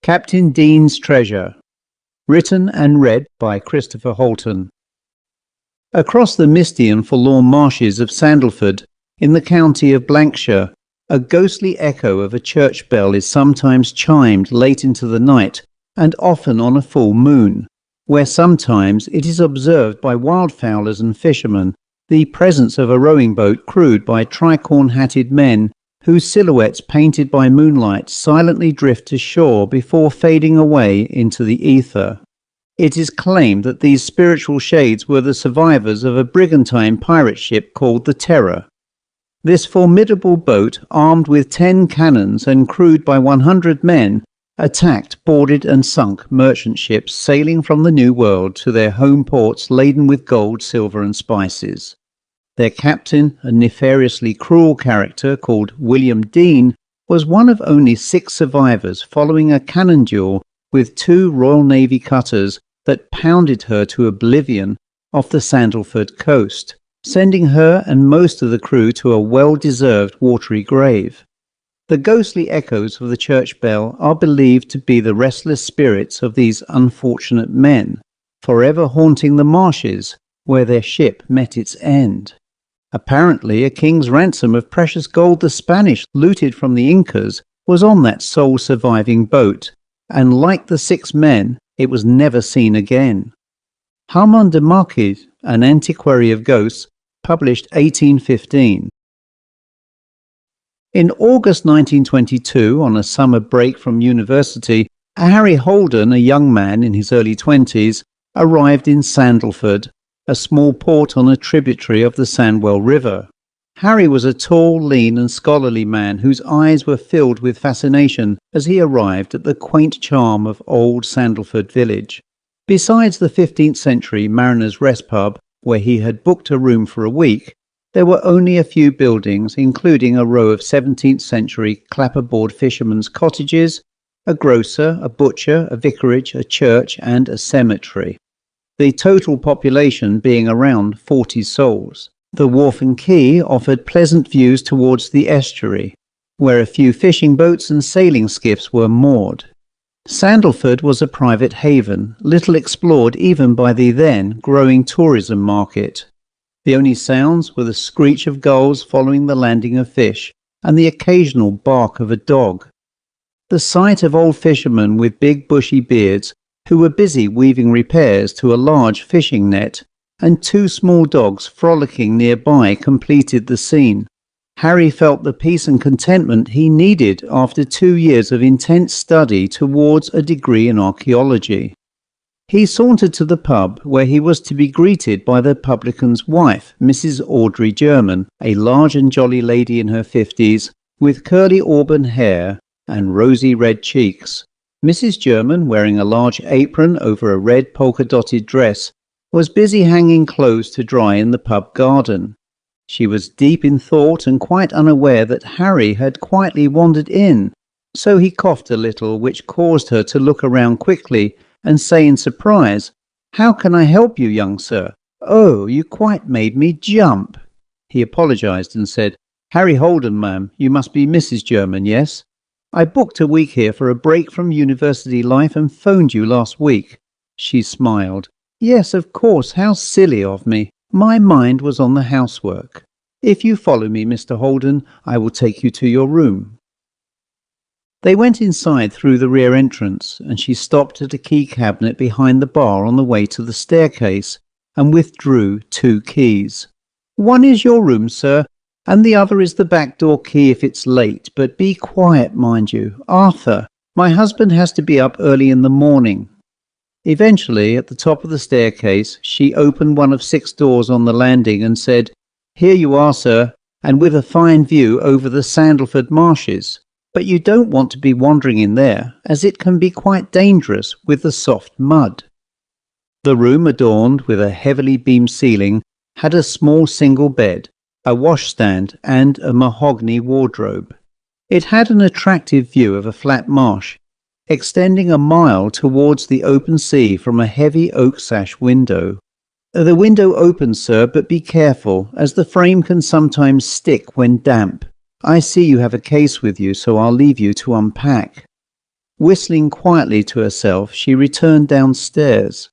Captain Deane's Treasure. Written and read by Chris Halton. Across the misty and forlorn marshes of Sandleford, in the county of Lancashire, a ghostly echo of a church bell is sometimes chimed late into the night, and often on a full moon, where sometimes it is observed by wildfowlers and fishermen, the presence of a rowing boat crewed by tricorn-hatted men, whose silhouettes painted by moonlight silently drift to shore before fading away into the ether. It is claimed that these spiritual shades were the survivors of a brigantine pirate ship called the Terror. This formidable boat, armed with 10 cannons and crewed by 100 men, attacked, boarded and sunk merchant ships sailing from the New World to their home ports laden with gold, silver and spices. Their captain, a nefariously cruel character called William Deane, was one of only 6 survivors following a cannon duel with 2 Royal Navy cutters that pounded her to oblivion off the Sandleford coast, sending her and most of the crew to a well-deserved watery grave. The ghostly echoes of the church bell are believed to be the restless spirits of these unfortunate men, forever haunting the marshes where their ship met its end. Apparently, a king's ransom of precious gold the Spanish looted from the Incas was on that sole surviving boat, and like the 6 men, it was never seen again. Harmon de Marquis, an antiquary of ghosts, published 1815. In August 1922, on a summer break from university, Harry Holden, a young man in his early 20s, arrived in Sandleford, a small port on a tributary of the Sandwell River. Harry was a tall, lean and scholarly man whose eyes were filled with fascination as he arrived at the quaint charm of old Sandleford village. Besides the 15th century Mariner's Rest pub, where he had booked a room for a week, there were only a few buildings, including a row of 17th century clapperboard fishermen's cottages, a grocer, a butcher, a vicarage, a church and a cemetery, the total population being around 40 souls. The wharf and quay offered pleasant views towards the estuary, where a few fishing boats and sailing skiffs were moored. Sandleford was a private haven, little explored even by the then growing tourism market. The only sounds were the screech of gulls following the landing of fish, and the occasional bark of a dog. The sight of old fishermen with big bushy beards, who were busy weaving repairs to a large fishing net, and 2 small dogs frolicking nearby completed the scene. Harry felt the peace and contentment he needed after 2 years of intense study towards a degree in archaeology. He sauntered to the pub, where he was to be greeted by the publican's wife, Mrs. Audrey German, a large and jolly lady in her 50s, with curly auburn hair and rosy red cheeks. Mrs. German, wearing a large apron over a red polka-dotted dress, was busy hanging clothes to dry in the pub garden. She was deep in thought and quite unaware that Harry had quietly wandered in, so he coughed a little, which caused her to look around quickly and say in surprise, "How can I help you, young sir? Oh, you quite made me jump." He apologized and said, "Harry Holden, ma'am, you must be Mrs. German, yes? I booked a week here for a break from university life and phoned you last week." She smiled. "Yes, of course, how silly of me. My mind was on the housework. If you follow me, Mr. Holden, I will take you to your room." They went inside through the rear entrance, and she stopped at a key cabinet behind the bar on the way to the staircase, and withdrew 2 keys. "One is your room, sir, and the other is the back door key if it's late, but be quiet, mind you. Arthur, my husband has to be up early in the morning." Eventually, at the top of the staircase, she opened one of 6 doors on the landing and said, "Here you are, sir, and with a fine view over the Sandleford marshes. But you don't want to be wandering in there, as it can be quite dangerous with the soft mud." The room, adorned with a heavily beamed ceiling, had a small single bed, a washstand and a mahogany wardrobe. It had an attractive view of a flat marsh, extending a mile towards the open sea from a heavy oak sash window. "The window opens, sir, but be careful, as the frame can sometimes stick when damp. I see you have a case with you, so I'll leave you to unpack." Whistling quietly to herself, she returned downstairs.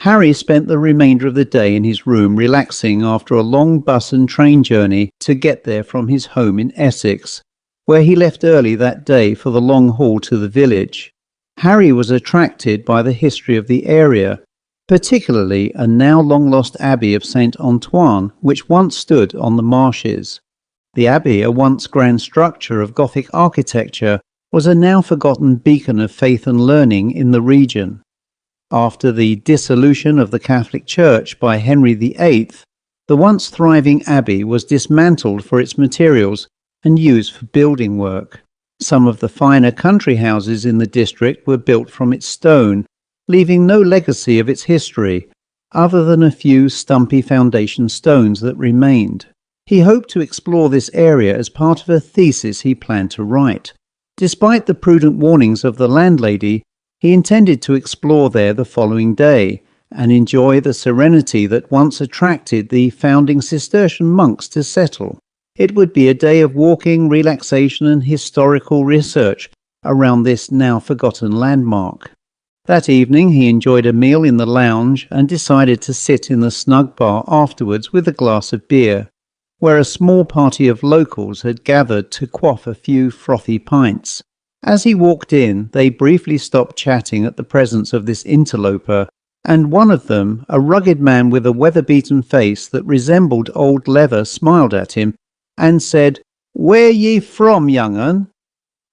Harry spent the remainder of the day in his room relaxing after a long bus and train journey to get there from his home in Essex, where he left early that day for the long haul to the village. Harry was attracted by the history of the area, particularly a now long-lost abbey of St. Antoine, which once stood on the marshes. The abbey, a once grand structure of Gothic architecture, was a now forgotten beacon of faith and learning in the region. After the dissolution of the Catholic Church by Henry VIII, the once thriving abbey was dismantled for its materials and used for building work. Some of the finer country houses in the district were built from its stone, leaving no legacy of its history, other than a few stumpy foundation stones that remained. He hoped to explore this area as part of a thesis he planned to write. Despite the prudent warnings of the landlady, he intended to explore there the following day and enjoy the serenity that once attracted the founding Cistercian monks to settle. It would be a day of walking, relaxation and historical research around this now forgotten landmark. That evening he enjoyed a meal in the lounge and decided to sit in the snug bar afterwards with a glass of beer, where a small party of locals had gathered to quaff a few frothy pints. As he walked in, they briefly stopped chatting at the presence of this interloper, and one of them, a rugged man with a weather-beaten face that resembled old leather, smiled at him and said, "Where ye from, young un?"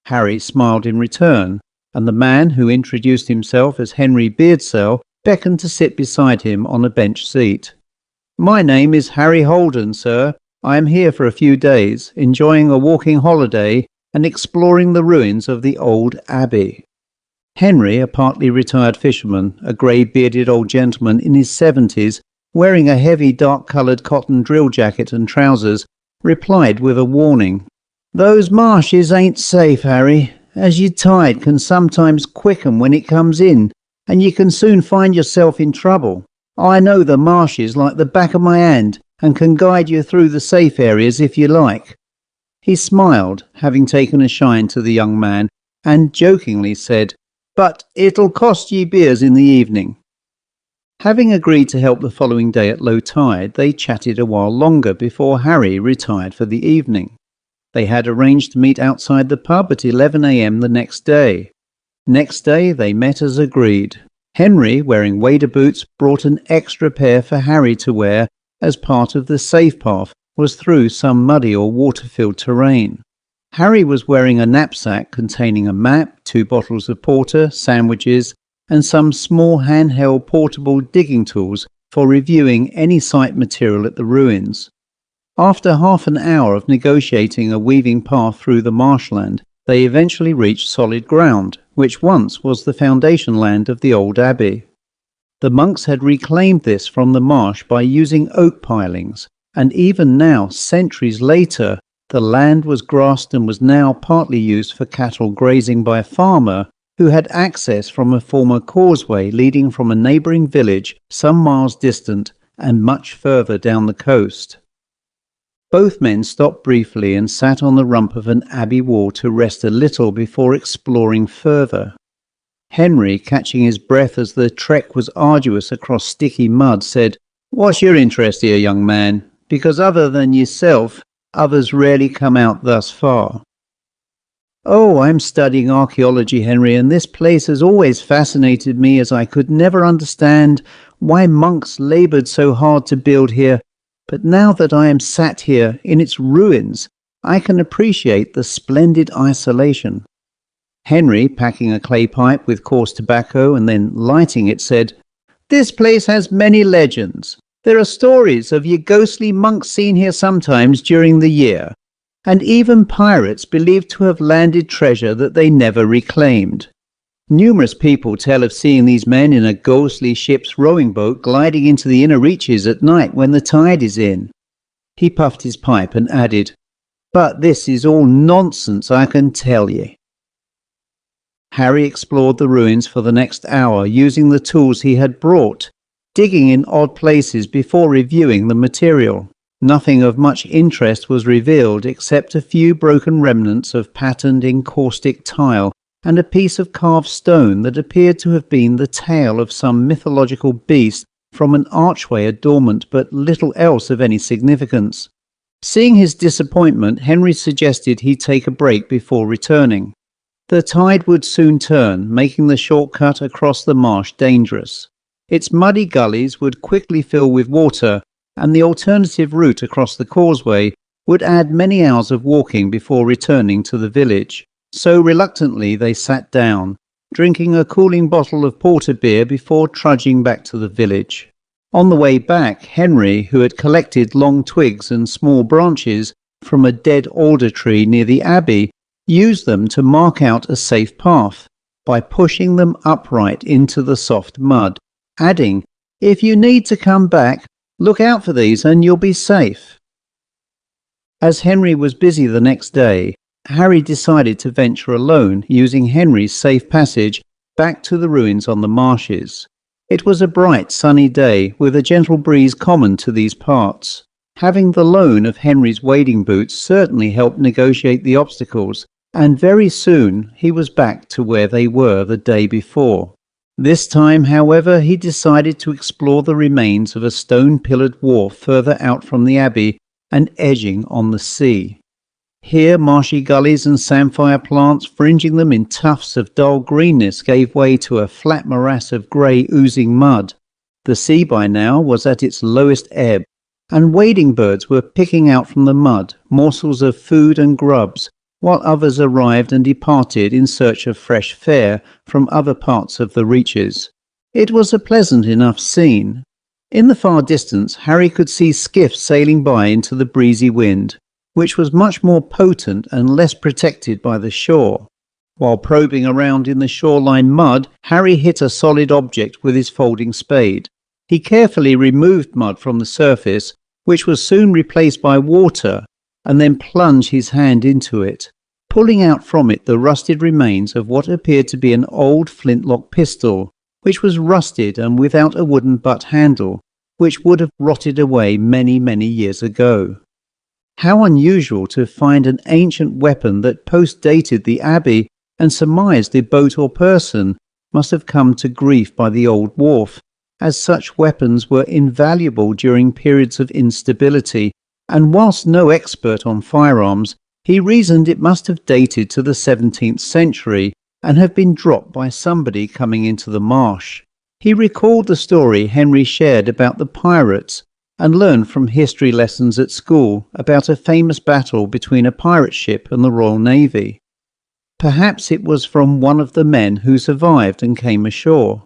Harry smiled in return, and the man, who introduced himself as Henry Beardsell, beckoned to sit beside him on a bench seat. "My name is Harry Holden, sir. I am here for a few days, enjoying a walking holiday and exploring the ruins of the old abbey." Henry, a partly retired fisherman, a grey-bearded old gentleman in his 70s, wearing a heavy dark-coloured cotton drill jacket and trousers, replied with a warning. "Those marshes ain't safe, Harry, as your tide can sometimes quicken when it comes in, and you can soon find yourself in trouble. I know the marshes like the back of my hand, and can guide you through the safe areas if you like." He smiled, having taken a shine to the young man, and jokingly said, "But it'll cost ye beers in the evening." Having agreed to help the following day at low tide, they chatted a while longer before Harry retired for the evening. They had arranged to meet outside the pub at 11 a.m. the next day. Next day they met as agreed. Henry, wearing wader boots, brought an extra pair for Harry to wear as part of the safe path was through some muddy or water-filled terrain. Harry was wearing a knapsack containing a map, 2 bottles of porter, sandwiches, and some small handheld portable digging tools for reviewing any site material at the ruins. After half an hour of negotiating a weaving path through the marshland, they eventually reached solid ground, which once was the foundation land of the old abbey. The monks had reclaimed this from the marsh by using oak pilings, and even now, centuries later, the land was grassed and was now partly used for cattle grazing by a farmer who had access from a former causeway leading from a neighbouring village some miles distant and much further down the coast. Both men stopped briefly and sat on the rump of an abbey wall to rest a little before exploring further. Henry, catching his breath as the trek was arduous across sticky mud, said, "What's your interest here, young man? Because other than yourself, others rarely come out thus far." "Oh, I'm studying archaeology, Henry, and this place has always fascinated me, as I could never understand why monks laboured so hard to build here. But now that I am sat here in its ruins, I can appreciate the splendid isolation." Henry, packing a clay pipe with coarse tobacco and then lighting it, said, "This place has many legends. There are stories of your ghostly monks seen here sometimes during the year, and even pirates believed to have landed treasure that they never reclaimed. Numerous people tell of seeing these men in a ghostly ship's rowing boat gliding into the inner reaches at night when the tide is in." He puffed his pipe and added, "But this is all nonsense, I can tell ye." Harry explored the ruins for the next hour using the tools he had brought, digging in odd places before reviewing the material. Nothing of much interest was revealed except a few broken remnants of patterned encaustic tile and a piece of carved stone that appeared to have been the tail of some mythological beast from an archway adornment, but little else of any significance. Seeing his disappointment, Henry suggested he take a break before returning. The tide would soon turn, making the shortcut across the marsh dangerous. Its muddy gullies would quickly fill with water, and the alternative route across the causeway would add many hours of walking before returning to the village. So reluctantly they sat down, drinking a cooling bottle of porter beer before trudging back to the village. On the way back, Henry, who had collected long twigs and small branches from a dead alder tree near the abbey, used them to mark out a safe path by pushing them upright into the soft mud, adding, "If you need to come back, look out for these and you'll be safe." As Henry was busy the next day, Harry decided to venture alone, using Henry's safe passage back to the ruins on the marshes. It was a bright, sunny day, with a gentle breeze common to these parts. Having the loan of Henry's wading boots certainly helped negotiate the obstacles, and very soon he was back to where they were the day before. This time, however, he decided to explore the remains of a stone-pillared wharf further out from the abbey and edging on the sea. Here, marshy gullies and samphire plants fringing them in tufts of dull greenness gave way to a flat morass of grey oozing mud. The sea by now was at its lowest ebb, and wading birds were picking out from the mud morsels of food and grubs, while others arrived and departed in search of fresh fare from other parts of the reaches. It was a pleasant enough scene. In the far distance, Harry could see skiffs sailing by into the breezy wind, which was much more potent and less protected by the shore. While probing around in the shoreline mud, Harry hit a solid object with his folding spade. He carefully removed mud from the surface, which was soon replaced by water, and then plunged his hand into it, pulling out from it the rusted remains of what appeared to be an old flintlock pistol, which was rusted and without a wooden butt handle, which would have rotted away many years ago. How unusual to find an ancient weapon that post-dated the abbey and surmised the boat or person must have come to grief by the old wharf, as such weapons were invaluable during periods of instability, and whilst no expert on firearms, he reasoned it must have dated to the 17th century and have been dropped by somebody coming into the marsh. He recalled the story Henry shared about the pirates and learned from history lessons at school about a famous battle between a pirate ship and the Royal Navy. Perhaps it was from one of the men who survived and came ashore.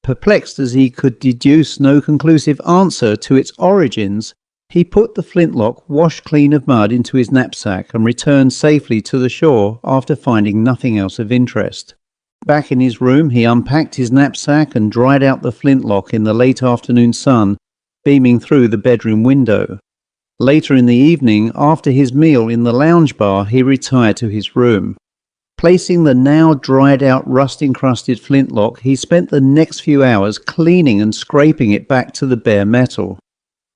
Perplexed as he could deduce no conclusive answer to its origins, he put the flintlock washed clean of mud into his knapsack and returned safely to the shore after finding nothing else of interest. Back in his room, he unpacked his knapsack and dried out the flintlock in the late afternoon sun, beaming through the bedroom window. Later in the evening, after his meal in the lounge bar, he retired to his room. Placing the now dried-out rust-encrusted flintlock, he spent the next few hours cleaning and scraping it back to the bare metal.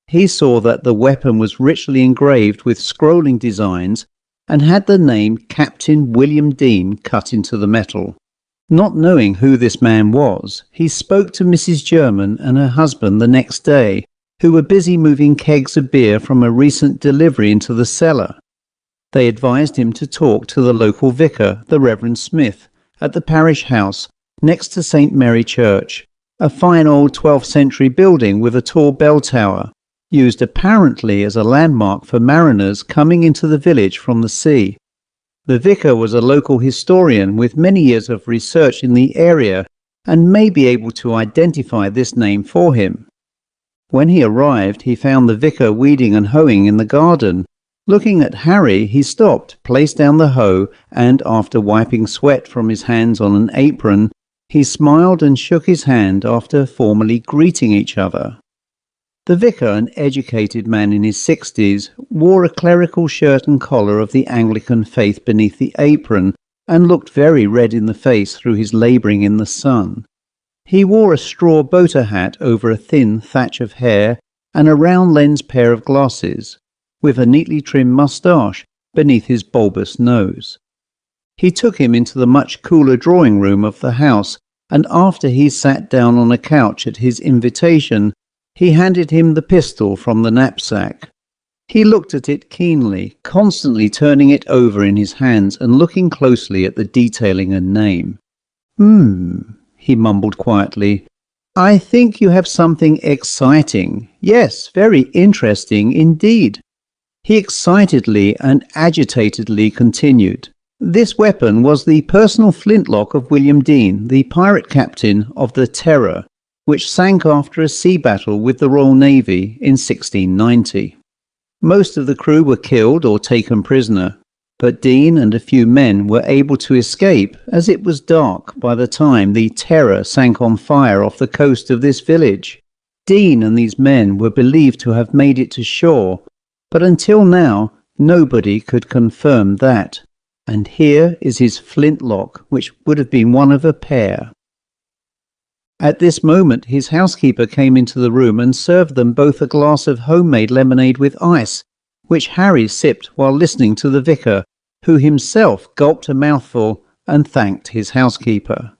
He saw that the weapon was richly engraved with scrolling designs and had the name Captain William Deane cut into the metal. Not knowing who this man was, he spoke to Mrs. German and her husband the next day, who were busy moving kegs of beer from a recent delivery into the cellar. They advised him to talk to the local vicar, the Reverend Smith, at the parish house next to St. Mary Church, a fine old 12th century building with a tall bell tower, used apparently as a landmark for mariners coming into the village from the sea. The vicar was a local historian with many years of research in the area and may be able to identify this name for him. When he arrived, he found the vicar weeding and hoeing in the garden. Looking at Harry, he stopped, placed down the hoe, and after wiping sweat from his hands on an apron, he smiled and shook his hand after formally greeting each other. The vicar, an educated man in his 60s, wore a clerical shirt and collar of the Anglican faith beneath the apron and looked very red in the face through his labouring in the sun. He wore a straw boater hat over a thin thatch of hair and a round-lensed pair of glasses, with a neatly trimmed moustache beneath his bulbous nose. He took him into the much cooler drawing room of the house, and after he sat down on a couch at his invitation, he handed him the pistol from the knapsack. He looked at it keenly, constantly turning it over in his hands and looking closely at the detailing and name. He mumbled quietly. I think you have something exciting. Yes, very interesting indeed. He excitedly and agitatedly continued. This weapon was the personal flintlock of William Deane, the pirate captain of the Terror, which sank after a sea battle with the Royal Navy in 1690. Most of the crew were killed or taken prisoner, but Deane and a few men were able to escape as it was dark by the time the Terror sank on fire off the coast of this village. Deane and these men were believed to have made it to shore, but until now nobody could confirm that. And here is his flintlock, which would have been one of a pair. At this moment his housekeeper came into the room and served them both a glass of homemade lemonade with ice, which Harry sipped while listening to the vicar, who himself gulped a mouthful and thanked his housekeeper.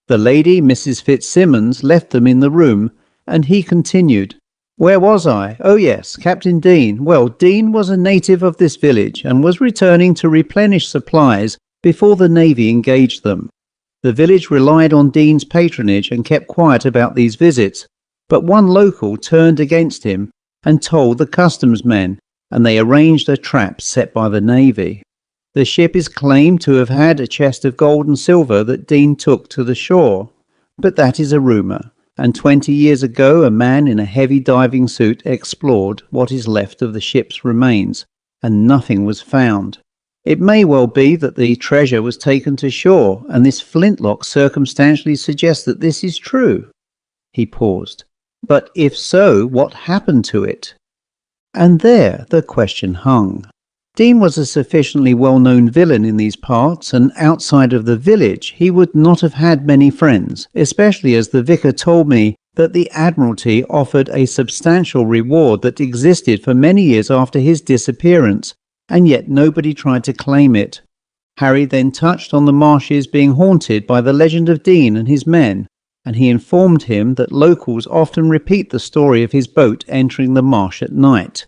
The lady, Mrs. Fitzsimmons, left them in the room, and he continued. Where was I? Oh yes, Captain Deane. Well, Deane was a native of this village and was returning to replenish supplies before the Navy engaged them. The village relied on Deane's patronage and kept quiet about these visits, but one local turned against him and told the customs men, and they arranged a trap set by the Navy. The ship is claimed to have had a chest of gold and silver that Deane took to the shore, but that is a rumour, and 20 years ago a man in a heavy diving suit explored what is left of the ship's remains, and nothing was found. It may well be that the treasure was taken to shore, and this flintlock circumstantially suggests that this is true. He paused. But if so, what happened to it? And there the question hung. Deane was a sufficiently well-known villain in these parts, and outside of the village he would not have had many friends, especially as the vicar told me that the Admiralty offered a substantial reward that existed for many years after his disappearance, and yet nobody tried to claim it. Harry then touched on the marshes being haunted by the legend of Deane and his men, and he informed him that locals often repeat the story of his boat entering the marsh at night.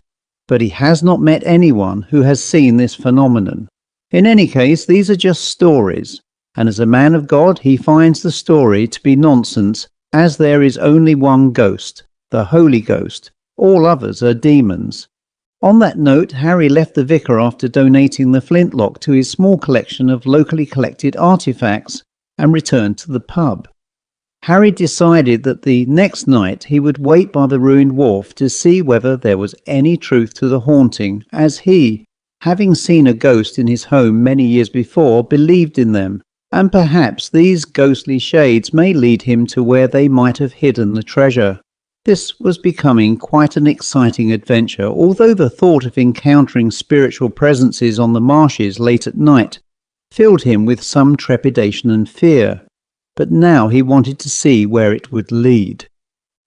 But he has not met anyone who has seen this phenomenon. In any case, these are just stories, and as a man of God he finds the story to be nonsense, as there is only one ghost, the Holy Ghost. All others are demons. On that note, Harry left the vicar after donating the flintlock to his small collection of locally collected artifacts and returned to the pub. Harry decided that the next night he would wait by the ruined wharf to see whether there was any truth to the haunting, as he, having seen a ghost in his home many years before, believed in them, and perhaps these ghostly shades may lead him to where they might have hidden the treasure. This was becoming quite an exciting adventure, although the thought of encountering spiritual presences on the marshes late at night filled him with some trepidation and fear. But now he wanted to see where it would lead.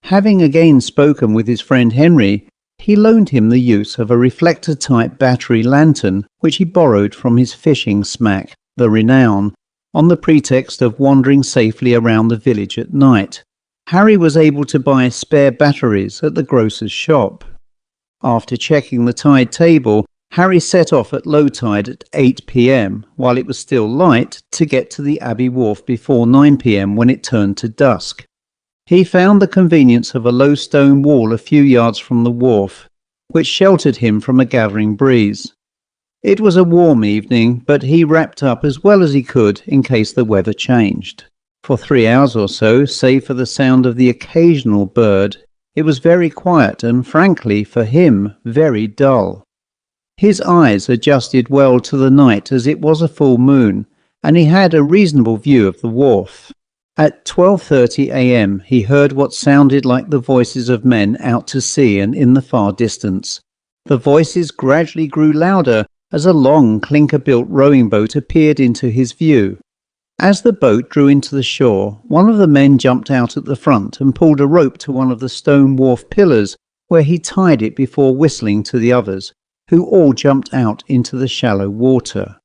Having again spoken with his friend Henry, he loaned him the use of a reflector-type battery lantern which he borrowed from his fishing smack, the Renown, on the pretext of wandering safely around the village at night. Harry was able to buy spare batteries at the grocer's shop. After checking the tide table, Harry set off at low tide at 8 p.m, while it was still light, to get to the Abbey wharf before 9 p.m. when it turned to dusk. He found the convenience of a low stone wall a few yards from the wharf, which sheltered him from a gathering breeze. It was a warm evening, but he wrapped up as well as he could in case the weather changed. For 3 hours or so, save for the sound of the occasional bird, it was very quiet and, frankly, for him, very dull. His eyes adjusted well to the night as it was a full moon, and he had a reasonable view of the wharf. At 12:30 a.m. he heard what sounded like the voices of men out to sea and in the far distance. The voices gradually grew louder as a long clinker-built rowing boat appeared into his view. As the boat drew into the shore, one of the men jumped out at the front and pulled a rope to one of the stone wharf pillars, where he tied it before whistling to the others, who all jumped out into the shallow water.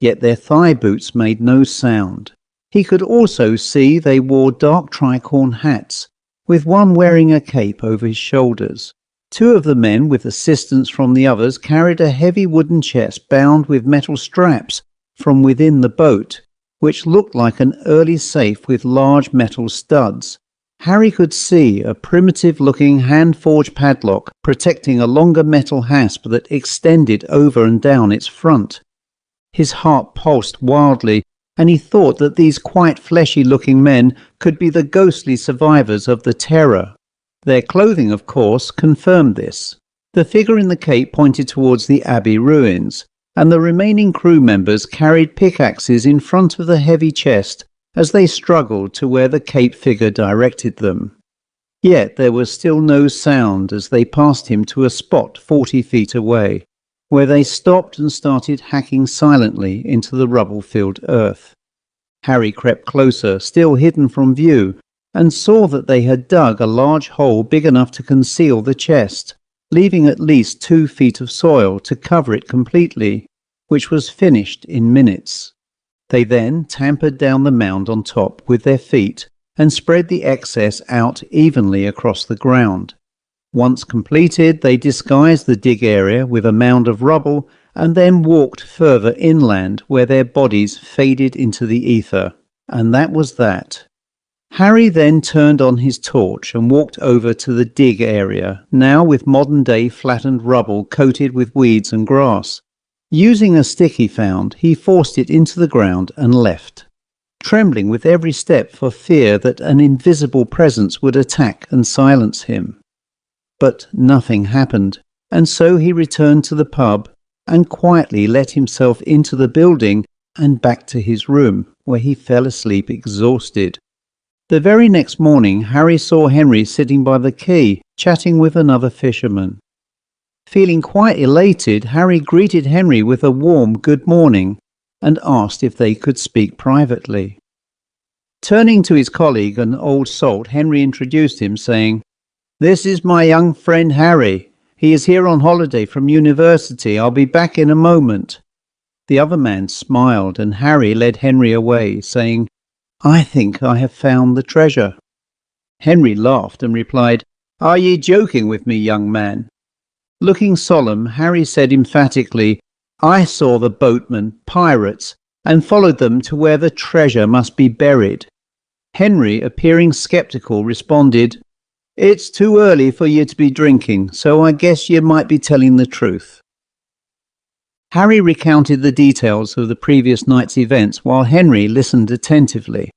yet their thigh boots made no sound. He could also see they wore dark tricorn hats, with one wearing a cape over his shoulders. Two of the men, with assistance from the others, carried a heavy wooden chest bound with metal straps from within the boat, which looked like an early safe with large metal studs. Harry could see a primitive-looking hand-forged padlock protecting a longer metal hasp that extended over and down its front. His heart pulsed wildly, and he thought that these quite fleshy-looking men could be the ghostly survivors of the Terror. Their clothing, of course, confirmed this. The figure in the cape pointed towards the abbey ruins, and the remaining crew members carried pickaxes in front of the heavy chest as they struggled to where the cape figure directed them. Yet there was still no sound as they passed him to a spot 40 feet away, where they stopped and started hacking silently into the rubble-filled earth. Harry crept closer, still hidden from view, and saw that they had dug a large hole big enough to conceal the chest, leaving at least 2 feet of soil to cover it completely, which was finished in minutes. They then tampered down the mound on top with their feet and spread the excess out evenly across the ground. Once completed, they disguised the dig area with a mound of rubble and then walked further inland where their bodies faded into the ether. And that was that. Harry then turned on his torch and walked over to the dig area, now with modern-day flattened rubble coated with weeds and grass. Using a stick he found, he forced it into the ground and left, trembling with every step for fear that an invisible presence would attack and silence him. But nothing happened, and so he returned to the pub and quietly let himself into the building and back to his room, where he fell asleep exhausted. The very next morning, Harry saw Henry sitting by the quay, chatting with another fisherman. Feeling quite elated, Harry greeted Henry with a warm good morning and asked if they could speak privately. Turning to his colleague, an old salt, Henry introduced him, saying, "This is my young friend Harry. He is here on holiday from university. I'll be back in a moment." The other man smiled, and Harry led Henry away, saying, "I think I have found the treasure." Henry laughed and replied, "Are ye joking with me, young man?" Looking solemn, Harry said emphatically, "I saw the boatmen, pirates, and followed them to where the treasure must be buried." Henry, appearing sceptical, responded, "It's too early for you to be drinking, so I guess you might be telling the truth." Harry recounted the details of the previous night's events while Henry listened attentively.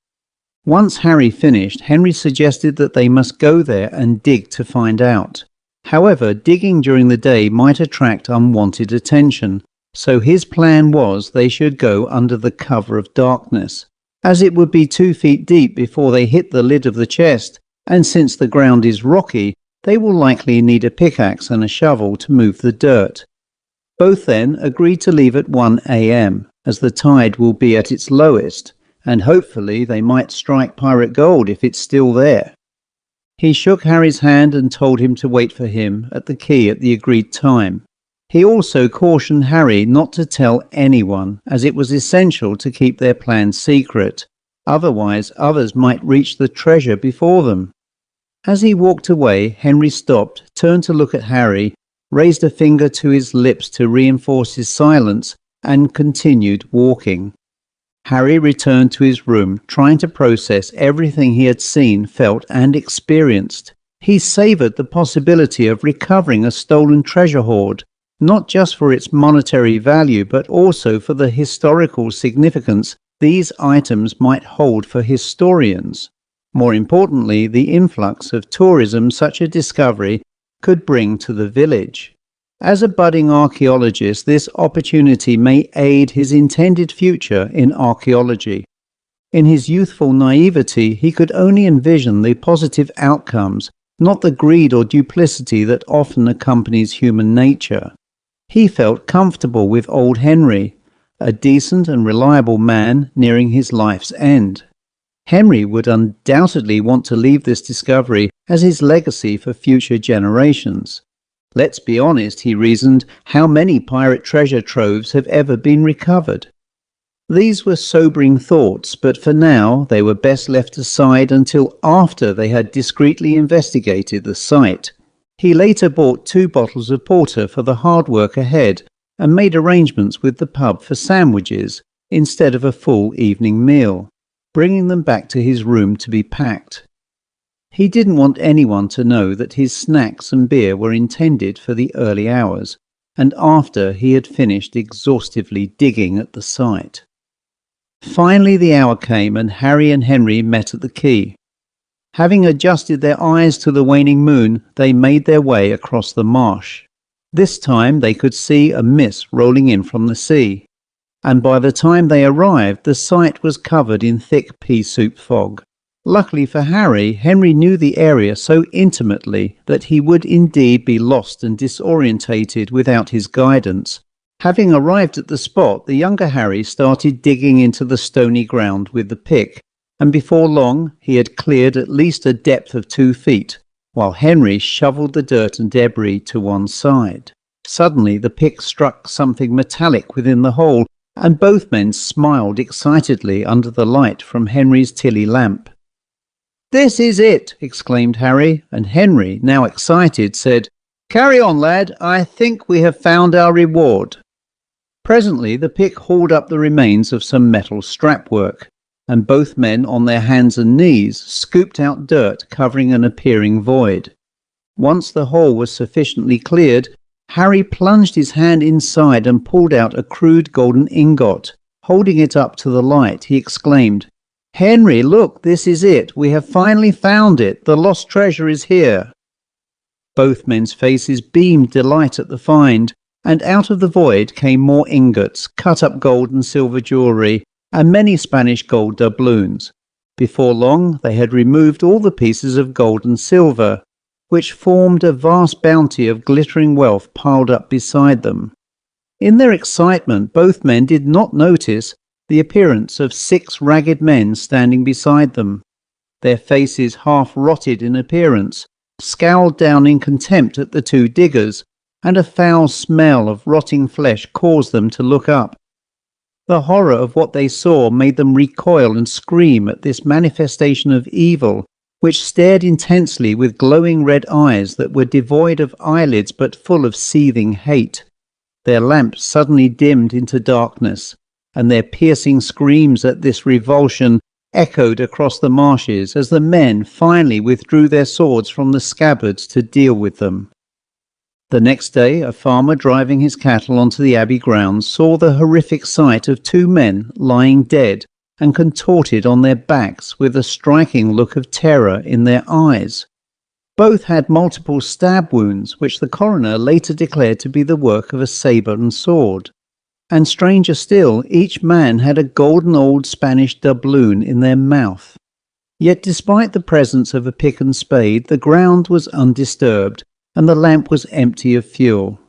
Once Harry finished, Henry suggested that they must go there and dig to find out. However, digging during the day might attract unwanted attention, so his plan was they should go under the cover of darkness, as it would be 2 feet deep before they hit the lid of the chest, and since the ground is rocky, they will likely need a pickaxe and a shovel to move the dirt. Both then agreed to leave at 1 a.m, as the tide will be at its lowest, and hopefully they might strike pirate gold if it's still there. He shook Harry's hand and told him to wait for him at the quay at the agreed time. He also cautioned Harry not to tell anyone, as it was essential to keep their plan secret. Otherwise, others might reach the treasure before them. As he walked away, Henry stopped, turned to look at Harry, raised a finger to his lips to reinforce his silence, and continued walking. Harry returned to his room, trying to process everything he had seen, felt, and experienced. He savoured the possibility of recovering a stolen treasure hoard, not just for its monetary value, but also for the historical significance these items might hold for historians. More importantly, the influx of tourism such a discovery could bring to the village. As a budding archaeologist, this opportunity may aid his intended future in archaeology. In his youthful naivety, he could only envision the positive outcomes, not the greed or duplicity that often accompanies human nature. He felt comfortable with old Henry, a decent and reliable man nearing his life's end. Henry would undoubtedly want to leave this discovery as his legacy for future generations. Let's be honest, he reasoned, how many pirate treasure troves have ever been recovered? These were sobering thoughts, but for now they were best left aside until after they had discreetly investigated the site. He later bought 2 bottles of porter for the hard work ahead and made arrangements with the pub for sandwiches instead of a full evening meal, bringing them back to his room to be packed. He didn't want anyone to know that his snacks and beer were intended for the early hours, and after he had finished exhaustively digging at the site. Finally the hour came and Harry and Henry met at the quay. Having adjusted their eyes to the waning moon, they made their way across the marsh. This time they could see a mist rolling in from the sea, and by the time they arrived the site was covered in thick pea-soup fog. Luckily for Harry, Henry knew the area so intimately that he would indeed be lost and disorientated without his guidance. Having arrived at the spot, the younger Harry started digging into the stony ground with the pick, and before long he had cleared at least a depth of 2 feet, while Henry shovelled the dirt and debris to one side. Suddenly the pick struck something metallic within the hole, and both men smiled excitedly under the light from Henry's tilly lamp. "This is it!" exclaimed Harry, and Henry, now excited, said, "Carry on, lad, I think we have found our reward." Presently the pick hauled up the remains of some metal strapwork, and both men on their hands and knees scooped out dirt covering an appearing void. Once the hole was sufficiently cleared, Harry plunged his hand inside and pulled out a crude golden ingot. Holding it up to the light, he exclaimed, "Henry, look, this is it. We have finally found it. The lost treasure is here." Both men's faces beamed delight at the find, and out of the void came more ingots, cut-up gold and silver jewellery, and many Spanish gold doubloons. Before long they had removed all the pieces of gold and silver, which formed a vast bounty of glittering wealth piled up beside them. In their excitement, both men did not notice the appearance of 6 ragged men standing beside them. Their faces, half rotted in appearance, scowled down in contempt at the 2 diggers, and a foul smell of rotting flesh caused them to look up. The horror of what they saw made them recoil and scream at this manifestation of evil, which stared intensely with glowing red eyes that were devoid of eyelids but full of seething hate. Their lamps suddenly dimmed into darkness, and their piercing screams at this revulsion echoed across the marshes as the men finally withdrew their swords from the scabbards to deal with them. The next day, a farmer driving his cattle onto the abbey grounds saw the horrific sight of 2 men lying dead and contorted on their backs with a striking look of terror in their eyes. Both had multiple stab wounds, which the coroner later declared to be the work of a sabre and sword. And stranger still, each man had a golden old Spanish doubloon in their mouth. Yet despite the presence of a pick and spade, the ground was undisturbed, and the lamp was empty of fuel.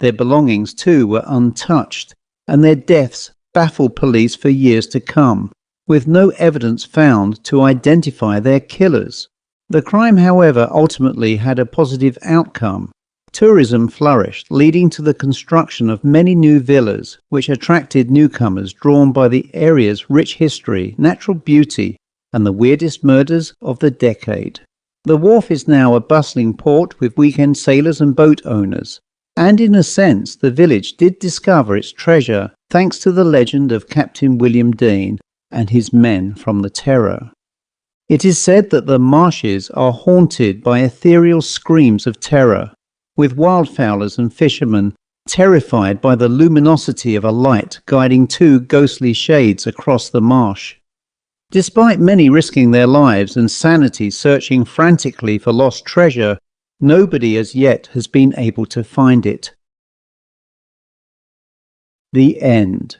Their belongings, too, were untouched, and their deaths baffled police for years to come, with no evidence found to identify their killers. The crime, however, ultimately had a positive outcome. Tourism flourished, leading to the construction of many new villas, which attracted newcomers drawn by the area's rich history, natural beauty, and the weirdest murders of the decade. The wharf is now a bustling port with weekend sailors and boat owners, and in a sense the village did discover its treasure thanks to the legend of Captain William Deane and his men from the Terror. It is said that the marshes are haunted by ethereal screams of terror, with wildfowlers and fishermen terrified by the luminosity of a light guiding 2 ghostly shades across the marsh. Despite many risking their lives and sanity searching frantically for lost treasure, nobody as yet has been able to find it. The end.